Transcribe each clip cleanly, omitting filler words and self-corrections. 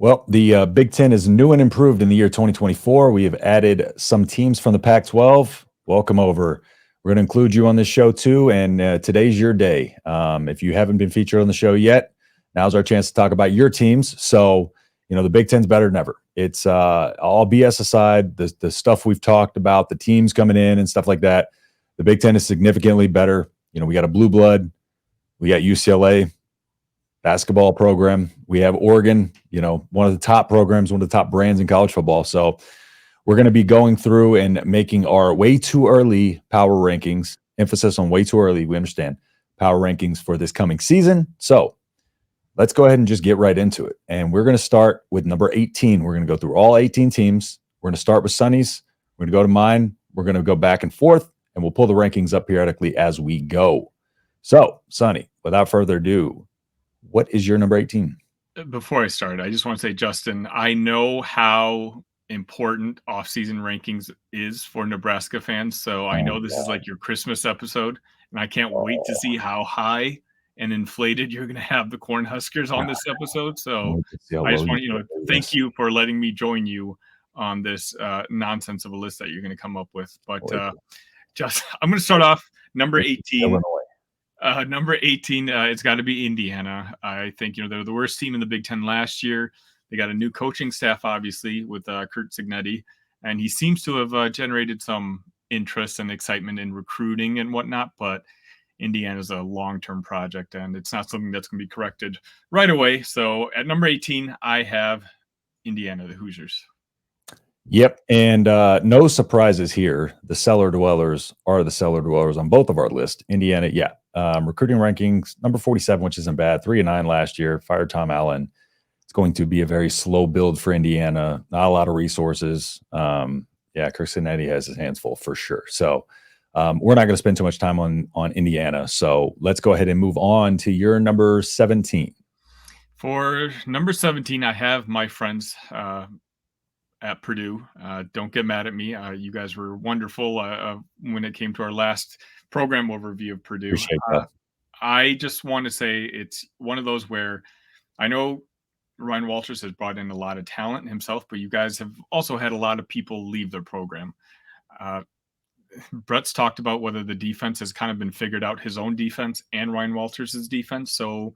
Well, the Big Ten is new and improved in the year 2024. We have added some teams from the Pac-12. Welcome over. We're going to include you on this show too, and today's your day. If you haven't been featured on the show yet, now's our chance to talk about your teams. So, the Big Ten's better than ever. It's all BS aside, the stuff we've talked about, the teams coming in and stuff like that. The Big Ten is significantly better. We got a blue blood. We got UCLA basketball program. We have Oregon, one of the top programs, one of the top brands in college football. So we're going to be going through and making our way too early power rankings, emphasis on way too early. We understand power rankings for this coming season. So let's go ahead and just get right into it. And we're going to start with number 18. We're going to go through all 18 teams. We're going to start with Sonny's. We're going to go to mine. We're going to go back and forth, and we'll pull the rankings up periodically as we go. So, Sonny, without further ado, what is your number 18? Before I start, I just want to say, Justin, I know how important off-season rankings is for Nebraska fans. So I know this is like your Christmas episode, and I can't wait to see how high and inflated you're going to have the Cornhuskers on this episode. So I just want to, thank you for letting me join you on this nonsense of a list that you're going to come up with. But just, I'm going to start off number 18. Illinois. Number 18, it's got to be Indiana. I think, they're the worst team in the Big Ten last year. They got a new coaching staff, obviously, with Kurt Cignetti, and he seems to have generated some interest and excitement in recruiting and whatnot, but Indiana's a long-term project, and it's not something that's going to be corrected right away. So at number 18, I have Indiana, the Hoosiers. Yep, and no surprises here. The cellar dwellers are the cellar dwellers on both of our lists. Indiana, yeah. Recruiting rankings, number 47, which isn't bad. 3-9 last year. Fired Tom Allen. It's going to be a very slow build for Indiana. Not a lot of resources. Kirk Cignetti has his hands full for sure. So we're not going to spend too much time on Indiana. So let's go ahead and move on to your number 17. For number 17, I have my friends at Purdue. Don't get mad at me. You guys were wonderful when it came to our last program overview of Purdue. Appreciate that. I just want to say it's one of those where I know Ryan Walters has brought in a lot of talent himself, but you guys have also had a lot of people leave their program. Brett's talked about whether the defense has kind of been figured out, his own defense and Ryan Walters' defense. So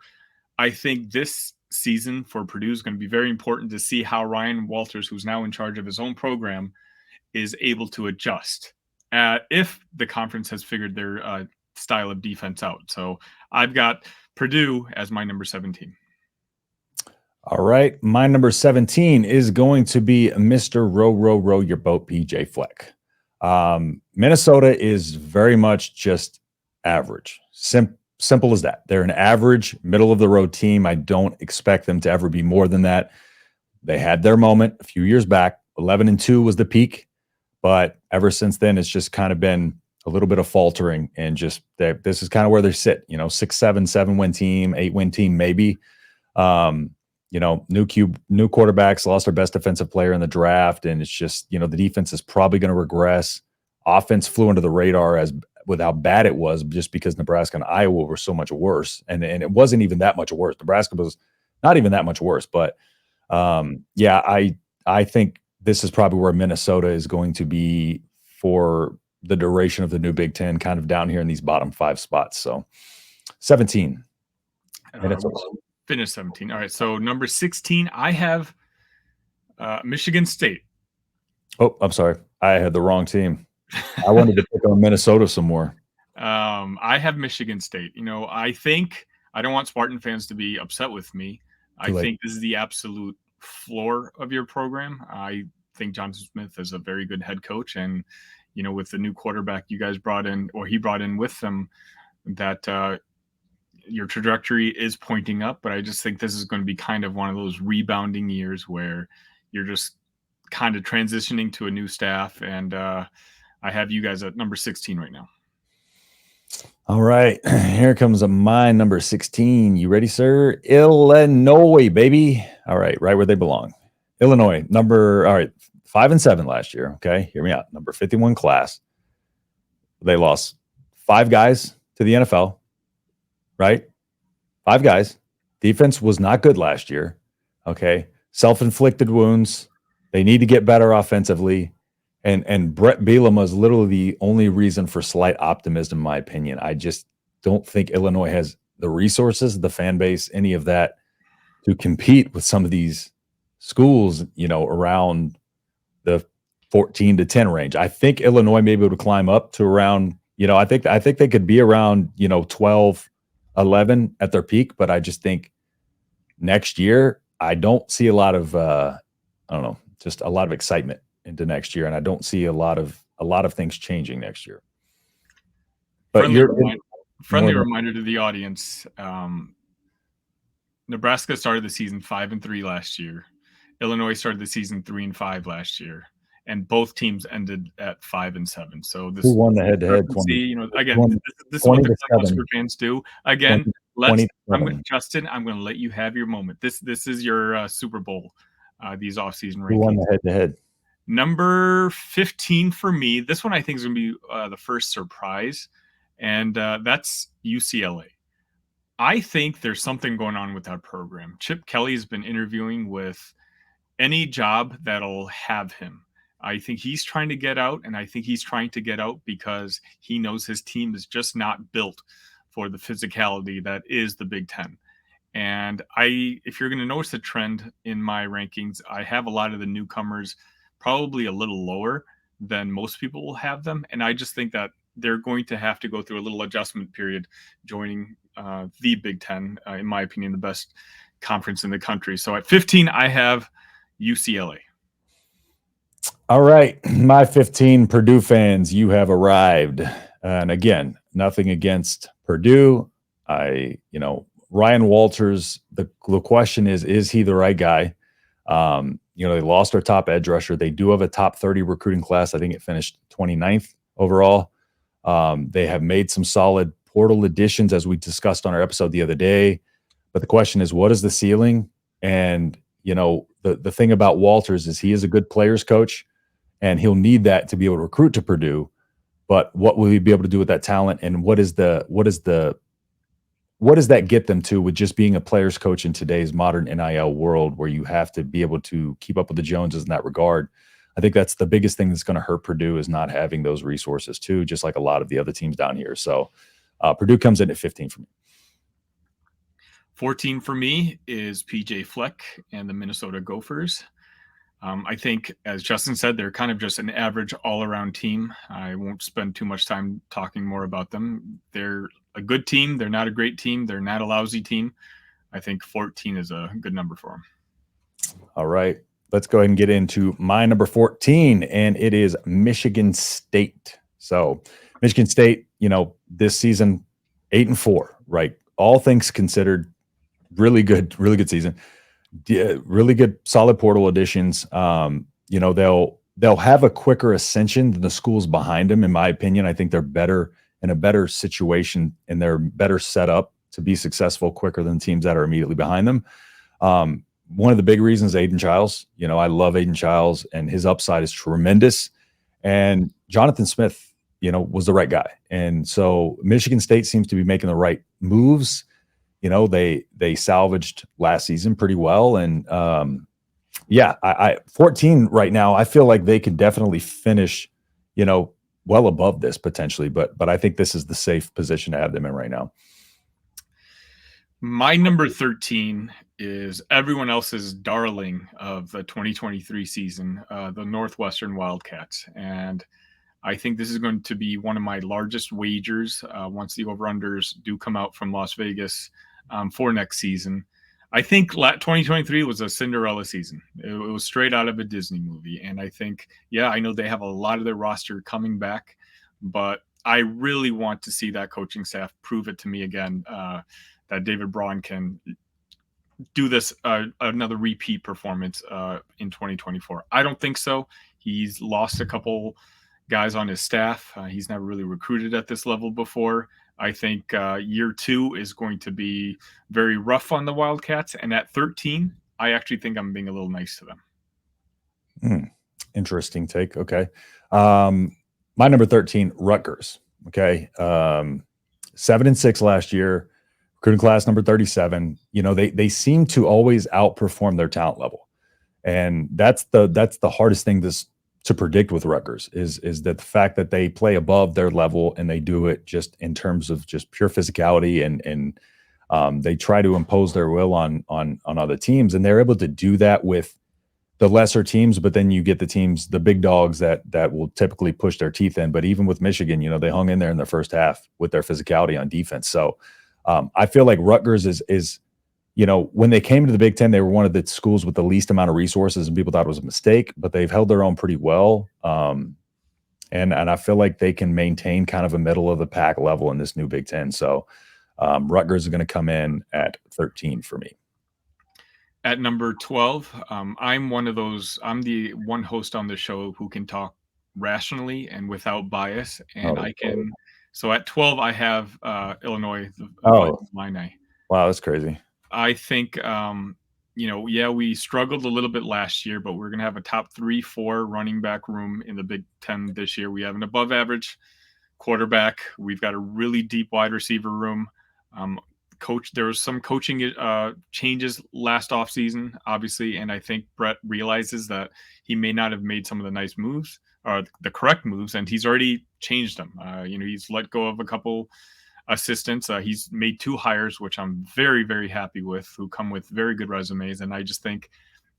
I think this season for Purdue is going to be very important to see how Ryan Walters, who's now in charge of his own program, is able to adjust if the conference has figured their style of defense out. So I've got Purdue as my number 17. All right. My number 17 is going to be Mr. Row Your Boat, PJ Fleck. Minnesota is very much just average. Simple as that. They're an average, middle-of-the-road team. I don't expect them to ever be more than that. They had their moment a few years back. 11-2 was the peak, but ever since then, it's just kind of been a little bit of faltering, and just this is kind of where they sit. 6-7, 7-win team, 8-win team, maybe. New quarterbacks, lost their best defensive player in the draft, and it's just the defense is probably going to regress. Offense flew under the radar with how bad it was, just because Nebraska and Iowa were so much worse. And it wasn't even that much worse. Nebraska was not even that much worse. But I think this is probably where Minnesota is going to be for the duration of the new Big Ten, kind of down here in these bottom 5 spots. So 17. Finish 17. All right. So number 16, I have Michigan State. Oh, I'm sorry. I had the wrong team. I wanted to pick on Minnesota some more. I have Michigan State. I think I don't want Spartan fans to be upset with me. I think this is the absolute floor of your program. I think Jonathan Smith is a very good head coach. And, with the new quarterback you guys brought in, or he brought in with them, that your trajectory is pointing up. But I just think this is going to be kind of one of those rebounding years where you're just kind of transitioning to a new staff. And I have you guys at number 16 right now. All right. Here comes my number 16. You ready, sir? Illinois, baby. All right. Right where they belong. Illinois, 5-7 last year. Okay. Hear me out. Number 51 class. They lost 5 guys to the NFL, right? 5 guys. Defense was not good last year. Okay. self-inflicted wounds. They need to get better offensively. And Brett Bielema is literally the only reason for slight optimism, in my opinion. I just don't think Illinois has the resources, the fan base, any of that to compete with some of these schools, around the 14-10 range. I think Illinois may be able to climb up to around, I think they could be around, 12, 11 at their peak, but I just think next year I don't see a lot of I don't know, just a lot of excitement into next year, and I don't see a lot of things changing next year. But friendly reminder to the audience, Nebraska started the season 5-3 last year. Illinois started the season 3-5 last year, and both teams ended at 5-7. So this who won the head-to-head? Again, this is what the Husker fans do. Again, Justin, I'm going to let you have your moment. This is your Super Bowl. These offseason rankings. Who won the head-to-head? Number 15 for me. This one I think is going to be the first surprise, and that's UCLA. I think there's something going on with that program. Chip Kelly has been interviewing with any job that'll have him. I think he's trying to get out, and I think he's trying to get out because he knows his team is just not built for the physicality that is the Big Ten. And if you're going to notice a trend in my rankings, I have a lot of the newcomers probably a little lower than most people will have them. And I just think that they're going to have to go through a little adjustment period joining the Big Ten, in my opinion, the best conference in the country. So at 15, I have UCLA. All right. My 15 Purdue fans, you have arrived. And again, nothing against Purdue. Ryan Walters, the question is he the right guy? They lost their top edge rusher. They do have a top 30 recruiting class. I think it finished 29th overall. They have made some solid portal additions, as we discussed on our episode the other day. But the question is, what is the ceiling? And, the thing about Walters is he is a good players coach, and he'll need that to be able to recruit to Purdue. But what will he be able to do with that talent? And what does that get them to with just being a players coach in today's modern NIL world, where you have to be able to keep up with the Joneses in that regard? I think that's the biggest thing that's going to hurt Purdue, is not having those resources too, just like a lot of the other teams down here. So Purdue comes in at 15 for me. 14 for me is PJ Fleck and the Minnesota Gophers. I think, as Justin said, they're kind of just an average all-around team. I won't spend too much time talking more about them. They're a good team. They're not a great team. They're not a lousy team. I think 14 is a good number for them. All right. Let's go ahead and get into my number 14, and it is Michigan State. So Michigan State, this season, 8-4, right? All things considered, really good season. Really good, solid portal additions. They'll have a quicker ascension than the schools behind them, in my opinion. I think they're better in a better situation, and they're better set up to be successful quicker than teams that are immediately behind them. One of the big reasons, Aiden Childs. I love Aiden Childs, and his upside is tremendous. And Jonathan Smith, was the right guy. And so Michigan State seems to be making the right moves. They salvaged last season pretty well. And I 14 right now, I feel like they could definitely finish, well above this potentially, but I think this is the safe position to have them in right now. My number 13 is everyone else's darling of the 2023 season, the Northwestern Wildcats. And I think this is going to be one of my largest wagers once the over-unders do come out from Las Vegas for next season. I think 2023 was a Cinderella season. It was straight out of a Disney movie. And I think, I know they have a lot of their roster coming back, but I really want to see that coaching staff prove it to me again, that David Braun can do this another repeat performance in 2024. I don't think so. He's lost a couple guys on his staff. He's never really recruited at this level before. I think year 2 is going to be very rough on the Wildcats. And at 13, I actually think I'm being a little nice to them. Interesting take. Okay. My number 13, Rutgers. Okay. 7-6 last year, recruiting class number 37. They seem to always outperform their talent level. And that's the hardest thing to predict with Rutgers is that the fact that they play above their level and they do it just in terms of just pure physicality and they try to impose their will on other teams, and they're able to do that with the lesser teams. But then you get the teams, the big dogs that will typically push their teeth in. But even with Michigan, they hung in there in the first half with their physicality on defense. So I feel like Rutgers is when they came to the Big Ten, they were one of the schools with the least amount of resources, and people thought it was a mistake, but they've held their own pretty well. And I feel like they can maintain kind of a middle of the pack level in this new Big Ten. So Rutgers is going to come in at 13 for me. At number 12, I'm one of those. I'm the one host on the show who can talk rationally and without bias, and I can. So at 12, I have Illinois, the Illini. Wow, that's crazy. I think, we struggled a little bit last year, but we're going to have a top 3-4 running back room in the Big Ten this year. We have an above average quarterback. We've got a really deep wide receiver room. There was some coaching changes last offseason, obviously, and I think Brett realizes that he may not have made some of the nice moves or the correct moves, and he's already changed them. He's let go of a couple assistants. He's made 2 hires, which I'm very, very happy with, who come with very good resumes. And I just think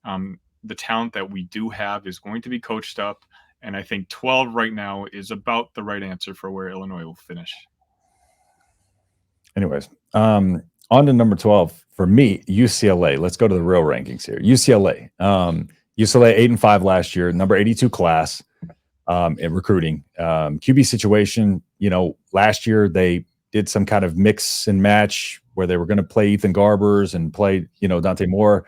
the talent that we do have is going to be coached up. And I think 12 right now is about the right answer for where Illinois will finish. Anyways, on to number 12 for me, UCLA. Let's go to the real rankings here. UCLA 8-5 last year, number 82 class in recruiting. QB situation, last year they did some kind of mix and match where they were going to play Ethan Garbers and play, Dante Moore,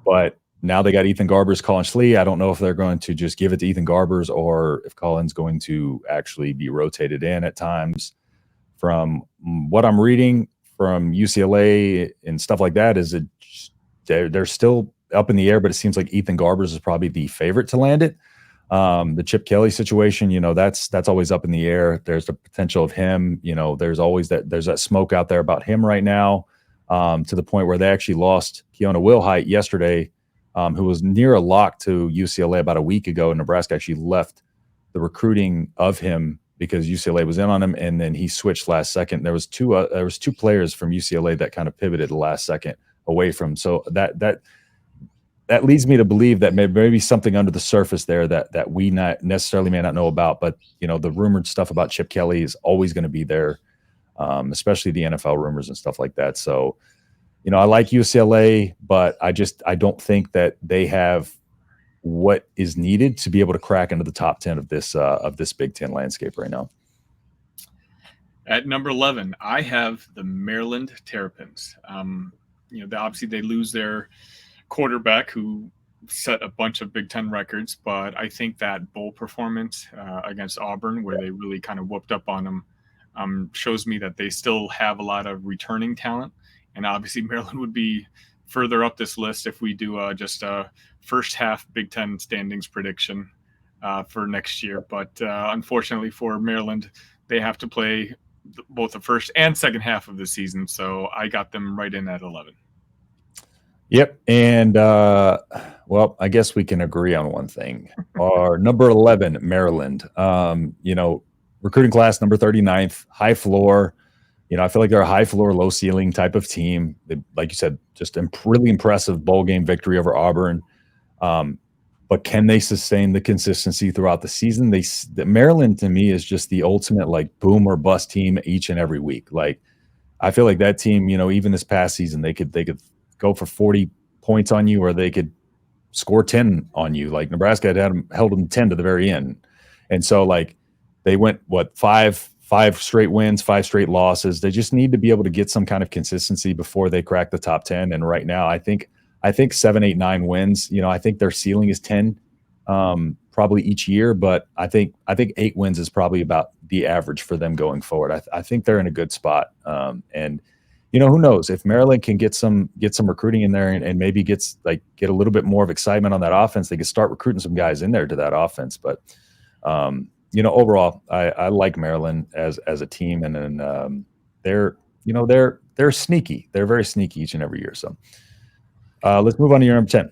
but now they got Ethan Garbers, Colin Schlee. I don't know if they're going to just give it to Ethan Garbers or if Colin's going to actually be rotated in at times. From what I'm reading from UCLA and stuff like that, is they're still up in the air, but it seems like Ethan Garbers is probably the favorite to land it. The Chip Kelly situation, that's always up in the air. There's the potential of him, there's always there's that smoke out there about him right now, to the point where they actually lost Keona Wilhite yesterday, who was near a lock to UCLA about a week ago. And Nebraska actually left the recruiting of him because UCLA was in on him, and then he switched last second. There was two players from UCLA that kind of pivoted the last second away from. So that leads me to believe that maybe something under the surface there that we not necessarily may not know about. But the rumored stuff about Chip Kelly is always going to be there, especially the NFL rumors and stuff like that. So, I like UCLA, but I don't think that they have what is needed to be able to crack into the top 10 of this Big Ten landscape right now. At number 11, I have the Maryland Terrapins. Obviously they lose their quarterback who set a bunch of Big Ten records, but I think that bowl performance against Auburn, where they really kind of whooped up on them, shows me that they still have a lot of returning talent. And obviously Maryland would be further up this list if we do just a first half Big Ten standings prediction for next year. But unfortunately for Maryland, they have to play both the first and second half of the season. So I got them right in at 11. Yep. And, I guess we can agree on one thing. Our number 11, Maryland, recruiting class, number 39th, high floor. I feel like they're a high floor, low ceiling type of team. They, like you said, just really impressive bowl game victory over Auburn. But can they sustain the consistency throughout the season? Maryland to me is just the ultimate like boom or bust team each and every week. Like I feel like that team, even this past season, they could go for 40 points on you, or they could score 10 on you. Like Nebraska held them 10 to the very end. And so like they went, five straight wins, 5 straight losses. They just need to be able to get some kind of consistency before they crack the top 10. And right now, I think 7, 8, 9 wins. I think their ceiling is 10, probably each year. But I think 8 wins is probably about the average for them going forward. I think they're in a good spot. And who knows if Maryland can get some recruiting in there and maybe get a little bit more of excitement on that offense, they could start recruiting some guys in there to that offense. But overall, I like Maryland as a team, and then they're sneaky. They're very sneaky each and every year. So let's move on to your number 10.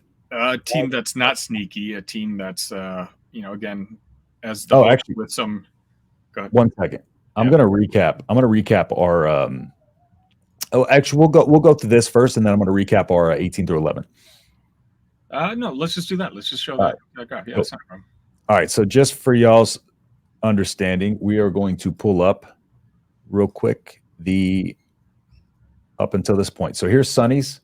A team that's not sneaky, a team that's again, as the host actually, with some. Go ahead. 1 second. I'm Yeah. gonna recap our. Actually, we'll go through this first, and then I'm gonna recap our 18 through 11. No, let's just do that. Let's just show All that graph. Yeah, Cool. that's not a problem. All right. So just for y'all's understanding, we are going to pull up real quick the up until this point. So here's Sonny's.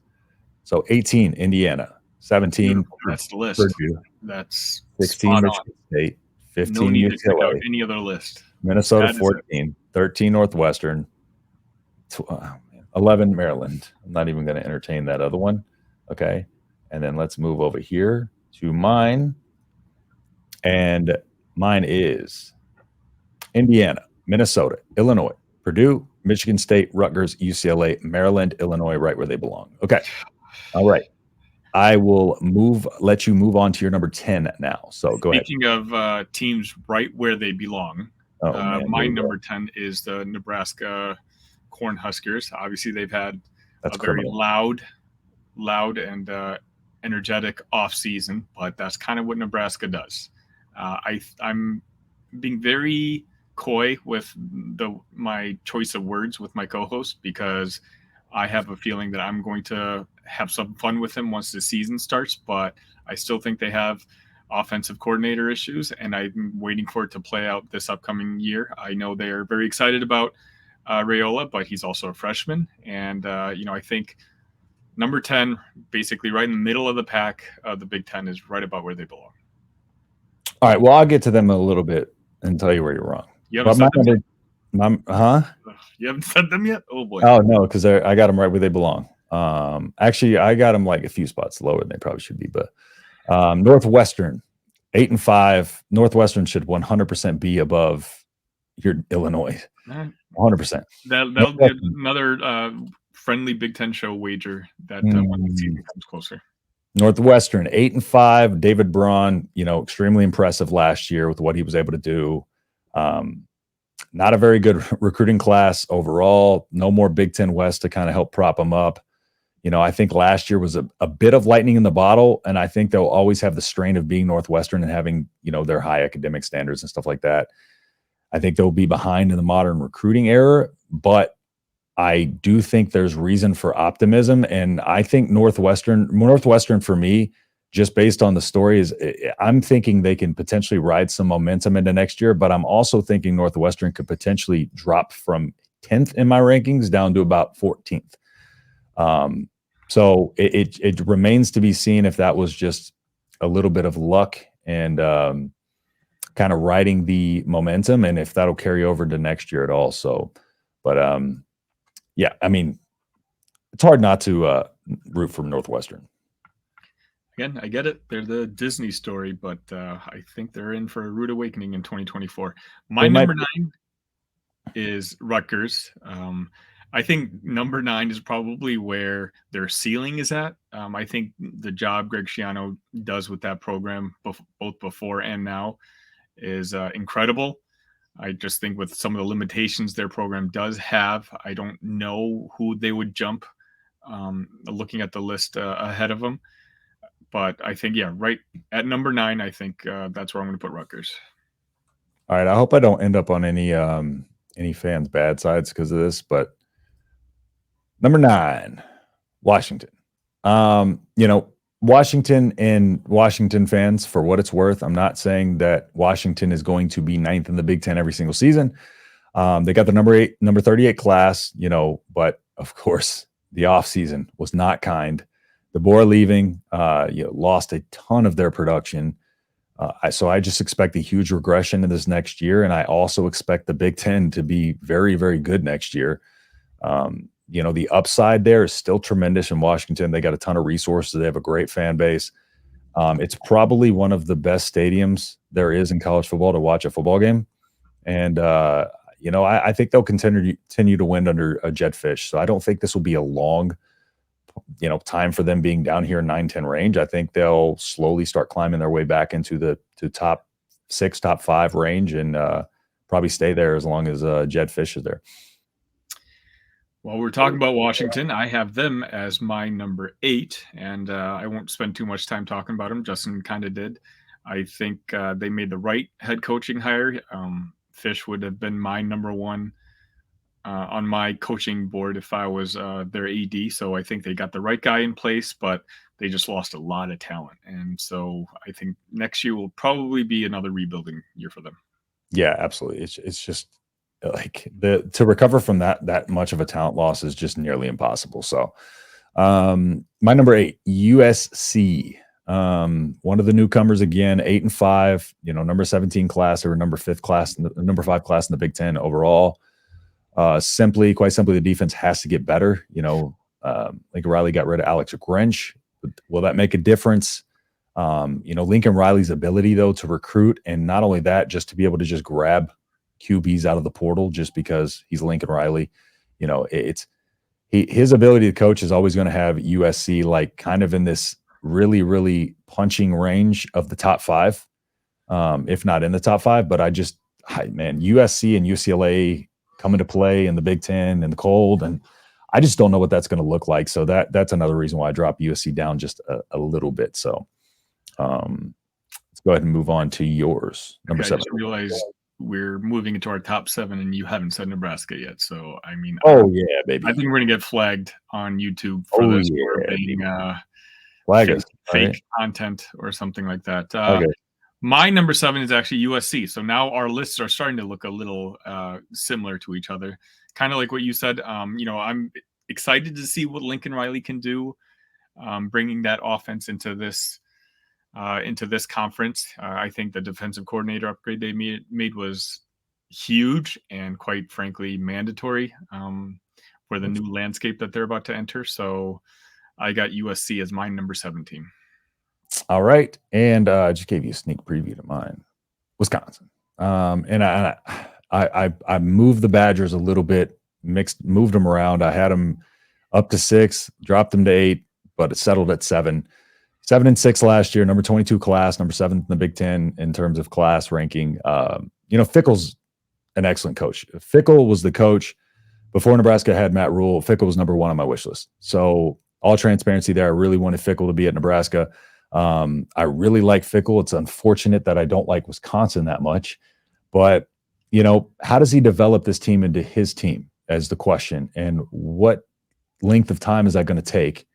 So 18, Indiana. 17, Beautiful. That's the list. Purdue. That's 16, spot Michigan on. State. No 15, need to click out UCLA. any other list. Minnesota, That is it. 14. 13, Northwestern. 11, Maryland. I'm not even going to entertain that other one. Okay. And then let's move over here to mine. And mine is Indiana, Minnesota, Illinois, Purdue, Michigan State, Rutgers, UCLA, Maryland, Illinois, right where they belong. Okay. All right. I will let you move on to your number 10 now. So go ahead. Speaking of teams right where they belong, my number 10 is the Nebraska Cornhuskers. Obviously, they've had a very loud and energetic offseason, but that's kind of what Nebraska does. I'm being very coy with my choice of words with my co-host because I have a feeling that I'm going to have some fun with him once the season starts, but I still think they have offensive coordinator issues, and I'm waiting for it to play out this upcoming year. I know they are very excited about Raiola, but he's also a freshman, and I think number 10, basically right in the middle of the pack, the Big Ten is right about where they belong. All right, well, I'll get to them in a little bit and tell you where you're wrong. You haven't said them yet? You haven't said them yet? Oh, boy. Oh, no, because I got them right where they belong. Actually, I got them like a few spots lower than they probably should be. But Northwestern, 8-5. Northwestern should 100% be above your Illinois. 100%. That'll be another friendly Big Ten show wager that when the season comes closer. Northwestern, 8-5. David Braun, extremely impressive last year with what he was able to do. Not a very good recruiting class overall. No more Big Ten West to kind of help prop them up. I think last year was a bit of lightning in the bottle, and I think they'll always have the strain of being Northwestern and having, their high academic standards and stuff like that. I think they'll be behind in the modern recruiting era, but I do think there's reason for optimism. And I think Northwestern for me, just based on the stories, I'm thinking they can potentially ride some momentum into next year, but I'm also thinking Northwestern could potentially drop from 10th in my rankings down to about 14th. So it remains to be seen if that was just a little bit of luck and kind of riding the momentum, and if that'll carry over to next year at all. So, but yeah, I mean, it's hard not to root for Northwestern. Again, I get it. They're the Disney story, but I think they're in for a rude awakening in 2024. My number 9 is Rutgers. I think number 9 is probably where their ceiling is at. I think the job Greg Schiano does with that program, both before and now, is incredible. I just think with some of the limitations their program does have, I don't know who they would jump looking at the list ahead of them. But I think, right at number 9, I think that's where I'm going to put Rutgers. All right. I hope I don't end up on any fans' bad sides because of this, but number 9, Washington. Washington and Washington fans, for what it's worth, I'm not saying that Washington is going to be 9th in the Big Ten every single season. They got the number 38 class, but of course the offseason was not kind. DeBoer leaving, lost a ton of their production. So I just expect a huge regression in this next year. And I also expect the Big Ten to be very, very good next year. The upside there is still tremendous in Washington. They got a ton of resources. They have a great fan base. It's probably one of the best stadiums there is in college football to watch a football game. And, I think they'll continue to win under a Jedd Fisch. So I don't think this will be a long, time for them being down here in 9-10 range. I think they'll slowly start climbing their way back into the top 6, top 5 range and probably stay there as long as Jedd Fisch is there. While we're talking about Washington, I have them as my number 8, and I won't spend too much time talking about them. Justin kind of did. I think they made the right head coaching hire. Fish would have been my number 1 on my coaching board if I was their AD. So I think they got the right guy in place, but they just lost a lot of talent. And so I think next year will probably be another rebuilding year for them. Yeah, absolutely. It's just like to recover from that much of a talent loss is just nearly impossible. So my number 8, USC. One of the newcomers again, 8-5, number 17 class or number 5 class in the Big Ten overall. Quite simply, the defense has to get better. Lincoln Riley got rid of Alex Grinch. Will that make a difference? Lincoln Riley's ability though to recruit, and not only that, just to be able to just grab QBs out of the portal just because he's Lincoln Riley. His ability to coach is always going to have USC like kind of in this really, really punching range of the top 5, if not in the top 5. But USC and UCLA come into play in the Big Ten in the cold, and I just don't know what that's going to look like. So that's another reason why I dropped USC down just a little bit. So let's go ahead and move on to yours. Number 7. I just realized we're moving into our top 7 and you haven't said Nebraska yet. So, I mean, yeah, baby. I think we're going to get flagged on YouTube for this for being fake content or something like that. Okay. My number 7 is actually USC. So now our lists are starting to look a little similar to each other. Kind of like what you said. I'm excited to see what Lincoln Riley can do, bringing that offense into this conference. I think the defensive coordinator upgrade they made was huge and quite frankly mandatory for the new landscape that they're about to enter. So I got USC as my number 17. All right. And I just gave you a sneak preview to mine. Wisconsin. And I moved the Badgers a little bit, moved them around. I had them up to 6, dropped them to 8, but it settled at 7. 7-6 last year, number 22 class, number 7 in the Big Ten in terms of class ranking. Fickell's an excellent coach. Fickell was the coach before Nebraska had Matt Rule. Fickell was number 1 on my wish list. So all transparency there. I really wanted Fickell to be at Nebraska. I really like Fickell. It's unfortunate that I don't like Wisconsin that much, but how does he develop this team into his team as the question, and what length of time is that going to take?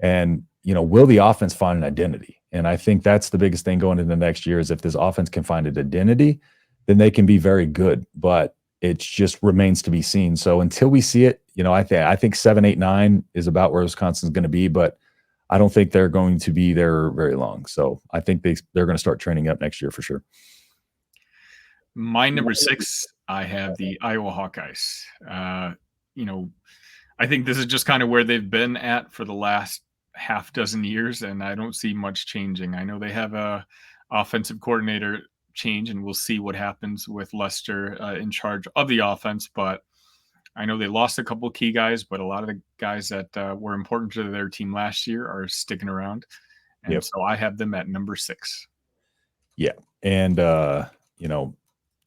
And, will the offense find an identity? And I think that's the biggest thing going into next year is if this offense can find an identity, then they can be very good, but it just remains to be seen. So until we see it, I think 7, 8, 9 is about where Wisconsin's going to be, but I don't think they're going to be there very long. So I think they're going to start training up next year for sure. My number 6, I have the Iowa Hawkeyes. I think this is just kind of where they've been at for the last half dozen years, and I don't see much changing. I know they have a offensive coordinator change, and we'll see what happens with Lester in charge of the offense, but I know they lost a couple of key guys, but a lot of the guys that were important to their team last year are sticking around. And so I have them at number 6. Yeah. And,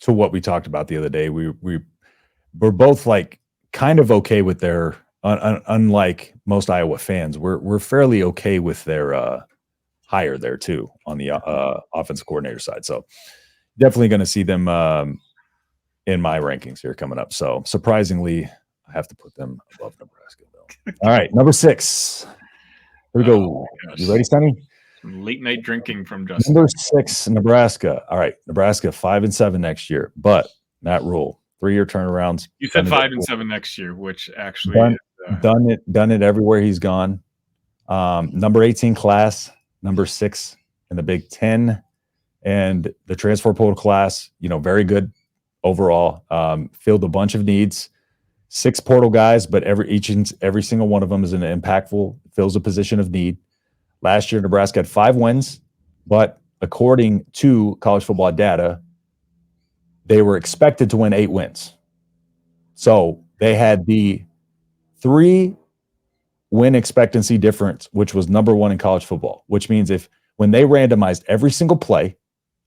to what we talked about the other day, we're both like kind of okay with their, unlike most Iowa fans, we're fairly okay with their hire there too on the offensive coordinator side. So definitely going to see them in my rankings here coming up. So surprisingly, I have to put them above Nebraska though. All right, number 6. Here we go. You ready, Sonny? Late night drinking from Justin. Number 6, Nebraska. All right, Nebraska 5-7 next year, but Matt Rule, 3-year turnarounds. You said 5-7 next year, which actually done it everywhere he's gone. Number 18 class, number 6 in the Big Ten, and the transfer portal class. Very good overall. Filled a bunch of needs. 6 portal guys, but every single one of them is an impactful, fills a position of need. Last year, Nebraska had 5 wins, but according to college football data, they were expected to win 8 wins. So they had the 3 win expectancy difference, which was number 1 in college football, which means when they randomized every single play,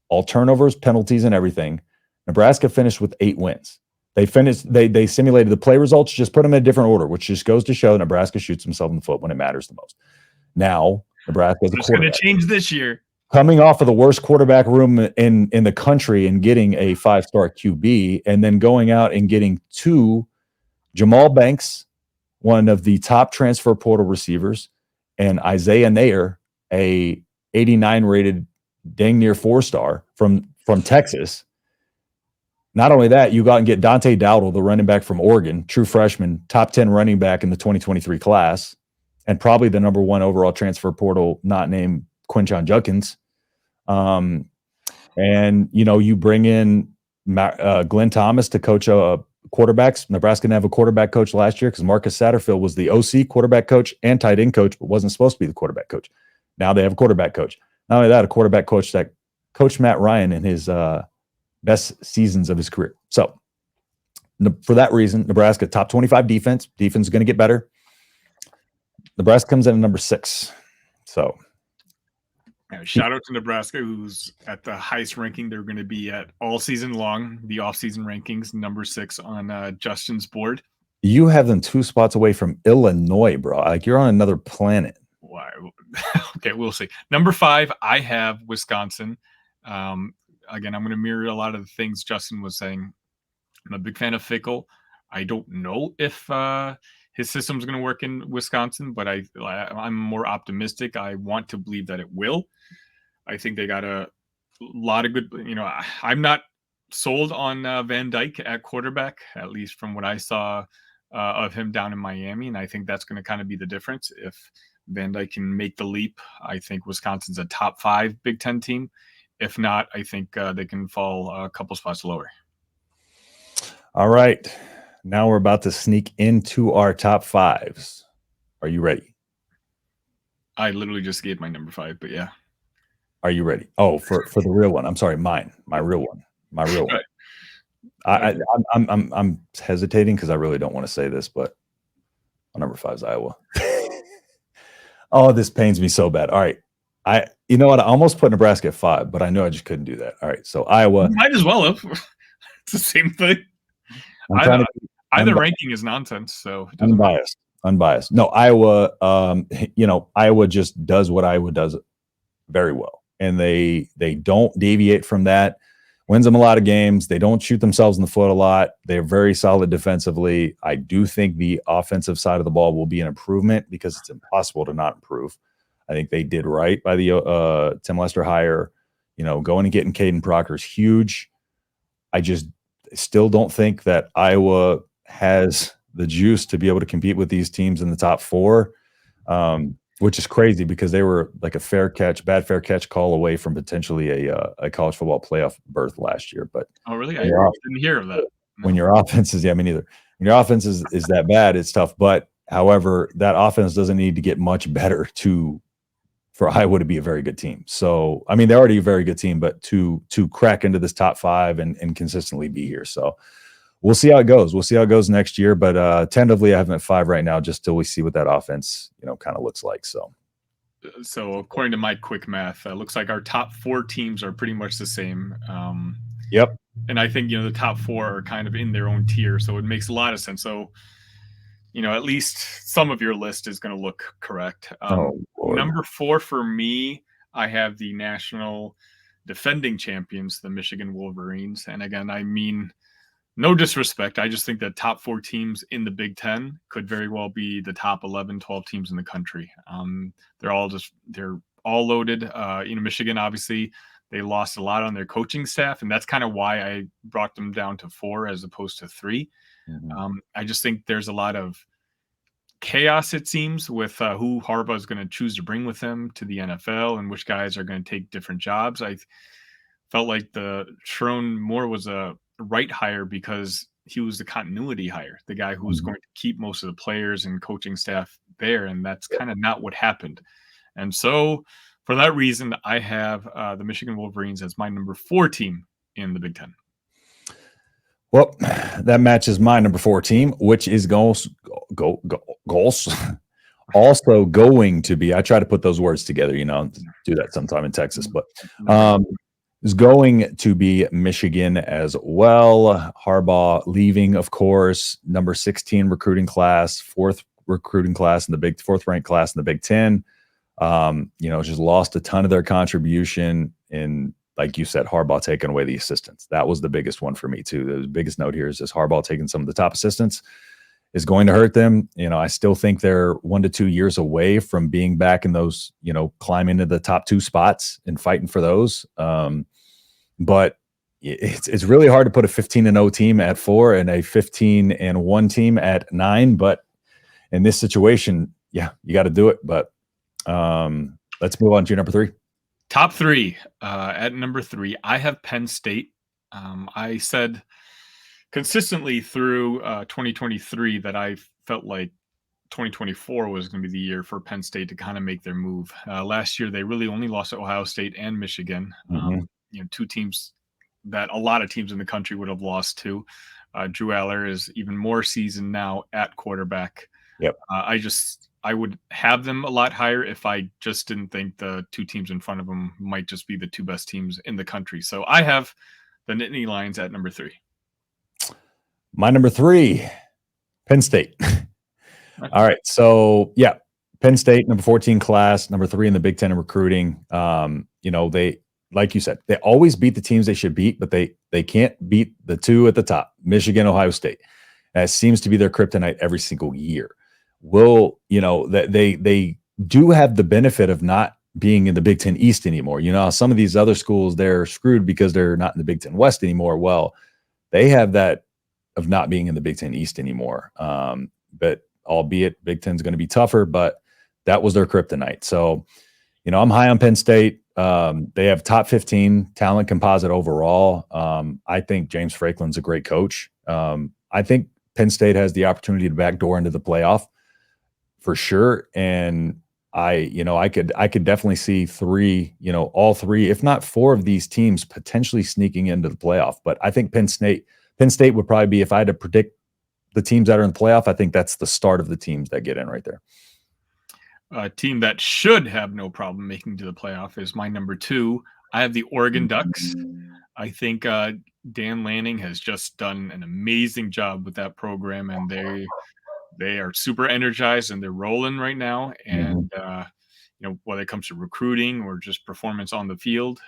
all turnovers, penalties, and everything, Nebraska finished with 8 wins. They finished. They simulated the play results, just put them in a different order, which just goes to show Nebraska shoots himself in the foot when it matters the most. Now Nebraska is a It's going to quarterback change this year. coming off of the worst quarterback room in the country and getting a 5-star QB, and then going out and getting 2 Jamal Banks, one of the top transfer portal receivers, and Isaiah Nair, a 89 rated dang near 4-star from Texas. Not only that, you go out and get Dante Dowdle, the running back from Oregon, true freshman, top 10 running back in the 2023 class, and probably the number 1 overall transfer portal, not named Quinshon Judkins. And, you bring in Glenn Thomas to coach quarterbacks. Nebraska didn't have a quarterback coach last year because Marcus Satterfield was the OC quarterback coach and tight end coach, but wasn't supposed to be the quarterback coach. Now they have a quarterback coach. Not only that, a quarterback coach that coached Matt Ryan in his best seasons of his career. So for that reason, Nebraska top 25 defense. Defense is going to get better. Nebraska comes in at number 6. So shout out to Nebraska, who's at the highest ranking they're going to be at all season long. The offseason rankings, number 6 on Justin's board. You have them 2 spots away from Illinois, bro. Like you're on another planet. Why? Okay, we'll see. Number 5, I have Wisconsin. Again, I'm going to mirror a lot of the things Justin was saying. I'm a big fan of Fickle. I don't know if his system is going to work in Wisconsin, but I'm more optimistic. I want to believe that it will. I think they got a lot of good, I'm not sold on Van Dyke at quarterback, at least from what I saw of him down in Miami. And I think that's going to kind of be the difference. If Van Dyke can make the leap, I think Wisconsin's a top 5 Big Ten team. If not, I think they can fall a couple spots lower. All right. Now we're about to sneak into our top 5s. Are you ready? I literally just gave my number 5, but yeah. Are you ready? Oh, for the real one. I'm sorry, my real one. Right. I'm hesitating because I really don't want to say this, but my number 5 is Iowa. Oh, this pains me so bad. All right. You know what? I almost put Nebraska at 5, but I know I just couldn't do that. All right. So Iowa. You might as well have. It's the same thing. Either ranking is nonsense. So unbiased. No, Iowa, Iowa just does what Iowa does very well. And they don't deviate from that. Wins them a lot of games. They don't shoot themselves in the foot a lot. They're very solid defensively. I do think the offensive side of the ball will be an improvement because it's impossible to not improve. I think they did right by the Tim Lester hire. Going and getting Caden Proctor is huge. I just still don't think that Iowa has the juice to be able to compete with these teams in the top 4, which is crazy because they were like a bad fair catch call away from potentially a college football playoff berth last year. But oh, really? I didn't hear of that. No. When your offense is, me neither. When your offense is that bad, it's tough. But however, that offense doesn't need to get much better for Iowa to be a very good team. So, they're already a very good team, but to crack into this top 5 and consistently be here. So we'll see how it goes. We'll see how it goes next year. But tentatively, I have them at 5 right now, just till we see what that offense, kind of looks like. So according to my quick math, looks like our top 4 teams are pretty much the same. Yep. And I think, the top 4 are kind of in their own tier. So it makes a lot of sense. So, at least some of your list is going to look correct. Number 4 for me, I have the national defending champions, the Michigan Wolverines. And again, no disrespect. I just think that top 4 teams in the Big Ten could very well be the top 11, 12 teams in the country. They're all loaded. Michigan, obviously, they lost a lot on their coaching staff, and that's kind of why I brought them down to 4 as opposed to 3. Mm-hmm. I just think there's a lot of chaos, it seems, with who Harbaugh is going to choose to bring with him to the NFL and which guys are going to take different jobs. I felt like the Sharon Moore was a right hire because he was the continuity hire, the guy who was going to keep most of the players and coaching staff there, and that's kind of not what happened. And so for that reason, I have the Michigan Wolverines as my number 4 team in the Big Ten. Well, that matches my number 4 team, which is goals. Also going to be, I try to put those words together, do that sometime in Texas, but is going to be Michigan as well. Harbaugh leaving, of course, number 16 recruiting class, fourth recruiting class in the fourth ranked class in the Big Ten. Just lost a ton of their contribution. And like you said, Harbaugh taking away the assistants. That was the biggest one for me too. The biggest note here is just Harbaugh taking some of the top assistants is going to hurt them. I still think they're 1 to 2 years away from being back in those, climbing into the top 2 spots and fighting for those. But it's really hard to put a 15-0 team at 4 and a 15-1 team at 9. But in this situation, yeah, you got to do it. But let's move on to your number 3. Top 3. At number 3, I have Penn State. I said consistently through 2023 that I felt like 2024 was going to be the year for Penn State to kind of make their move. Last year, they really only lost to Ohio State and Michigan. 2 teams that a lot of teams in the country would have lost to. Drew Aller is even more seasoned now at quarterback. Yep. I would have them a lot higher if I just didn't think the 2 teams in front of them might just be the 2 best teams in the country. So I have the Nittany Lions at number 3. My number 3, Penn State. All right. So, yeah, Penn State, number 14 class, number 3 in the Big Ten in recruiting. They, like you said, they always beat the teams they should beat, but they can't beat the 2 at the top, Michigan, Ohio State. That seems to be their kryptonite every single year. That they do have the benefit of not being in the Big Ten East anymore. Some of these other schools, they're screwed because they're not in the Big Ten West anymore. Well, they have that of not being in the Big Ten East anymore. But albeit Big Ten's going to be tougher, but that was their kryptonite. So, I'm high on Penn State. They have top 15 talent composite overall. I think James Franklin's a great coach. I think Penn State has the opportunity to backdoor into the playoff for sure. And I could definitely see 3, all 3, if not 4 of these teams potentially sneaking into the playoff. But I think Penn State would probably be, if I had to predict the teams that are in the playoff, I think that's the start of the teams that get in right there. A team that should have no problem making to the playoff is my number 2. I have the Oregon Ducks. I think Dan Lanning has just done an amazing job with that program, and they are super energized and they're rolling right now. And whether it comes to recruiting or just performance on the field,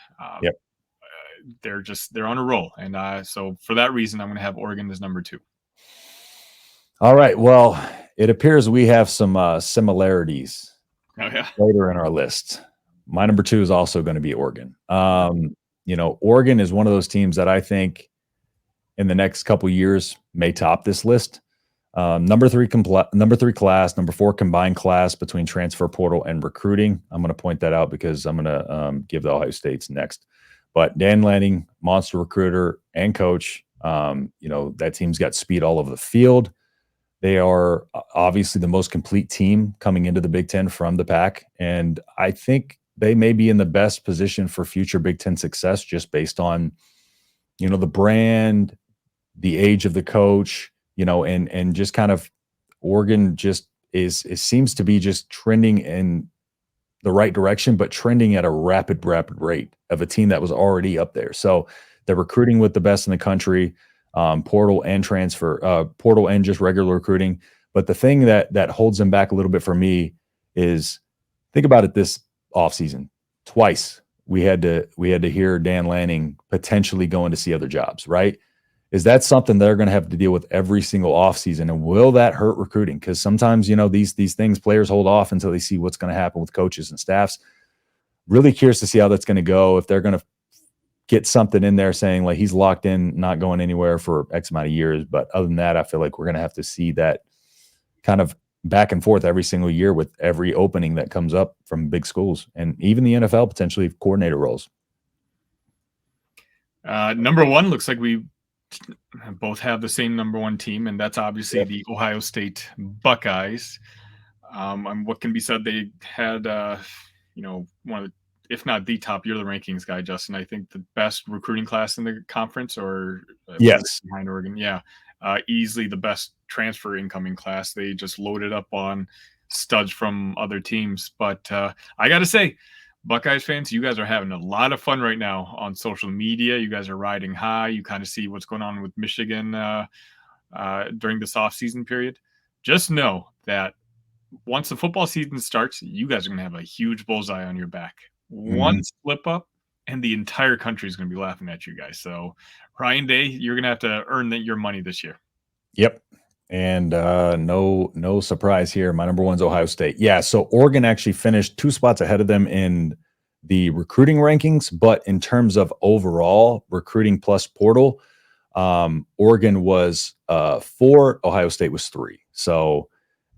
they're on a roll. And so for that reason, I'm going to have Oregon as number 2. All right. Well, it appears we have some similarities later in our list. My number 2 is also going to be Oregon. Oregon is one of those teams that I think in the next couple years may top this list. Number 3 class, number 4 combined class between transfer portal and recruiting. I'm going to point that out because I'm going to give the Ohio States next. But Dan Lanning, monster recruiter and coach. That team's got speed all over the field. They are obviously the most complete team coming into the Big Ten from the Pac. And I think they may be in the best position for future Big Ten success just based on, the brand, the age of the coach, and just kind of Oregon just seems to be just trending in the right direction, but trending at a rapid rate of a team that was already up there. So they're recruiting with the best in the country. Portal and just regular recruiting. But the thing that holds them back a little bit for me is, think about it, this offseason. Twice we had to hear Dan Lanning potentially going to see other jobs, right? Is that something they're going to have to deal with every single offseason? And will that hurt recruiting? Because sometimes, these things players hold off until they see what's going to happen with coaches and staffs. Really curious to see how that's going to go, if they're going to get something in there saying like he's locked in, not going anywhere for X amount of years. But other than that, I feel like we're going to have to see that kind of back and forth every single year with every opening that comes up from big schools, and even the NFL potentially coordinator roles. Number 1 looks like we both have the same number 1 team, and that's obviously the Ohio State Buckeyes. What can be said? They had, one of the, if not the top, you're the rankings guy, Justin. I think the best recruiting class in the conference, or yes, behind Oregon. Yeah. Easily the best transfer incoming class. They just loaded up on studs from other teams. But I got to say, Buckeyes fans, you guys are having a lot of fun right now on social media. You guys are riding high. You kind of see what's going on with Michigan during this offseason period. Just know that once the football season starts, you guys are going to have a huge bullseye on your back. One slip up, and the entire country is going to be laughing at you guys. So, Ryan Day, you're going to have to earn your money this year. Yep. And no surprise here. My number one's Ohio State. Yeah, so Oregon actually finished 2 spots ahead of them in the recruiting rankings, but in terms of overall recruiting plus portal, Oregon was 4, Ohio State was 3. So,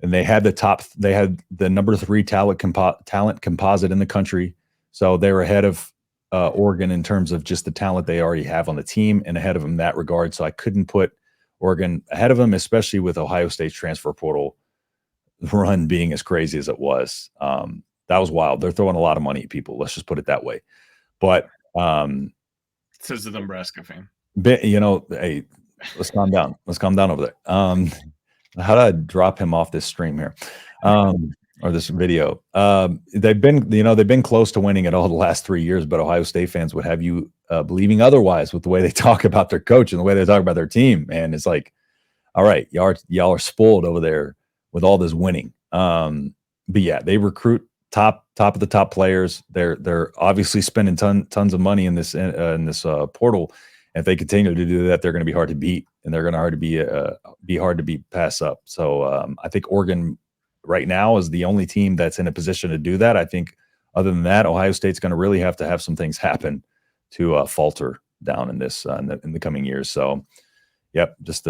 and they had the number 3 talent composite in the country. So they were ahead of Oregon in terms of just the talent they already have on the team, and ahead of them in that regard. So I couldn't put Oregon ahead of them, especially with Ohio State's transfer portal run being as crazy as it was. That was wild. They're throwing a lot of money at people. Let's just put it that way. But says the Nebraska fan. Hey, let's calm down. Let's calm down over there. How do I drop him off this stream here? Or this video? They've been close to winning it all the last 3 years, but Ohio State fans would have you believing otherwise with the way they talk about their coach and the way they talk about their team. And it's like, all right, y'all are spoiled over there with all this winning. But yeah, they recruit top of the top players. They're obviously spending tons of money in this portal. And if they continue to do that, they're going to be hard to beat, and they're going to be hard to pass up. So I think Oregon right now is the only team that's in a position to do that. I think other than that, Ohio State's going to really have to have some things happen to falter down in this in the coming years. So, yep, just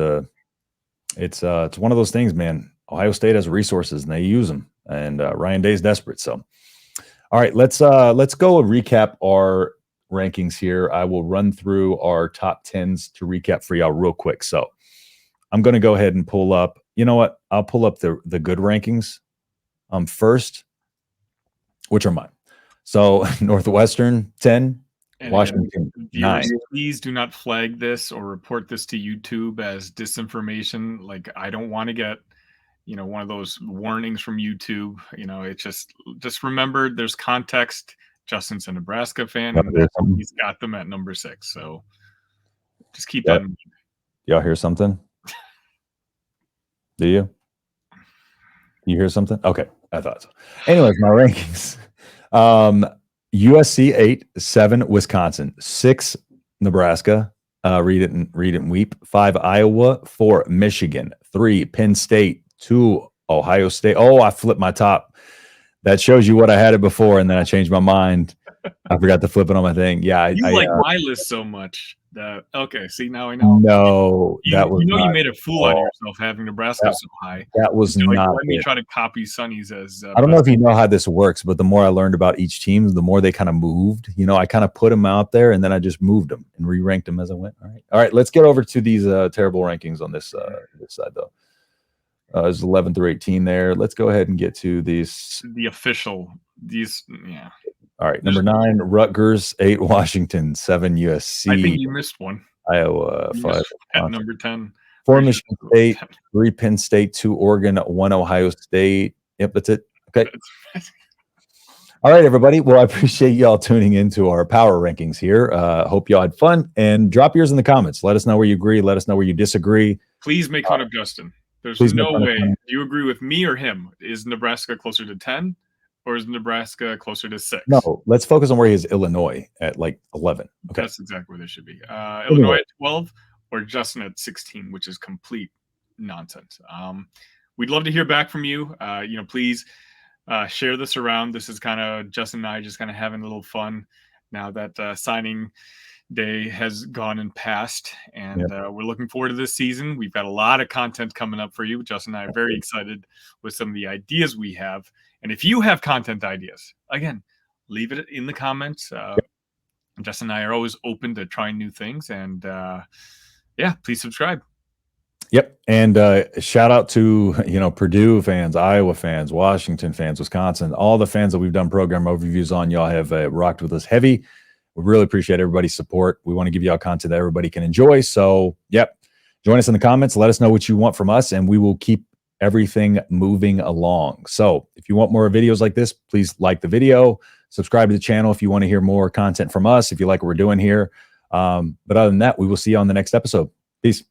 it's one of those things, man. Ohio State has resources and they use them, and Ryan Day's desperate. So, all right, let's go and recap our rankings here. I will run through our top 10s to recap for y'all real quick. So, I'm going to go ahead and pull up. You know what? I'll pull up the good rankings first, which are mine. So Northwestern 10, and Washington 9. Please do not flag this or report this to YouTube as disinformation. Like, I don't want to get, one of those warnings from YouTube. It's just remember there's context. Justin's a Nebraska fan, and he's got them at number 6. So just keep that in mind. Y'all hear something? Do you? You hear something? Okay, I thought so. Anyways, my rankings. USC 8, 7 Wisconsin, 6 Nebraska. Read it and weep. 5 Iowa, 4 Michigan, 3 Penn State, 2 Ohio State. Oh, I flipped my top. That shows you what I had it before, and then I changed my mind. I forgot to flip it on my thing. Yeah, you like my list so much. Okay, see, now I know. No, that was you made a fool out of yourself having Nebraska so high. That was not. Let me try to copy Sonny's as. I don't know if you know how this works, but the more I learned about each team, the more they kind of moved. I kind of put them out there, and then I just moved them and re-ranked them as I went. All right. Let's get over to these terrible rankings on this side, though. There's 11 through 18 there. Let's go ahead and get to these. The official. Yeah. All right, number 9, Rutgers, 8, Washington, 7, USC. I think you missed one. Iowa, 5. At number 10. 4, Michigan State, 3, Penn State, 2, Oregon, 1, Ohio State. Yep, that's it. Okay. All right, everybody. Well, I appreciate y'all tuning into our power rankings here. Hope y'all had fun, and drop yours in the comments. Let us know where you agree. Let us know where you disagree. Please make fun of Justin. There's no way. Do you agree with me or him? Is Nebraska closer to 10? Or is Nebraska closer to 6? No, let's focus on where he is. Illinois at like 11. Okay, that's exactly where they should be. Illinois at 12 or Justin at 16, which is complete nonsense. We'd love to hear back from you. Please share this around. This is kind of Justin and I just kind of having a little fun now that signing day has gone and passed, and we're looking forward to this season. We've got a lot of content coming up for you. Justin and I are very excited with some of the ideas we have. And if you have content ideas, again, leave it in the comments. Justin and I are always open to trying new things. And please subscribe. Yep. And shout out to, Purdue fans, Iowa fans, Washington fans, Wisconsin, all the fans that we've done program overviews on. Y'all have rocked with us heavy. We really appreciate everybody's support. We want to give y'all content that everybody can enjoy. So, join us in the comments. Let us know what you want from us, and we will keep everything moving along. So if you want more videos like this, please like the video, subscribe to the channel if you want to hear more content from us, if you like what we're doing here. But other than that, we will see you on the next episode. Peace.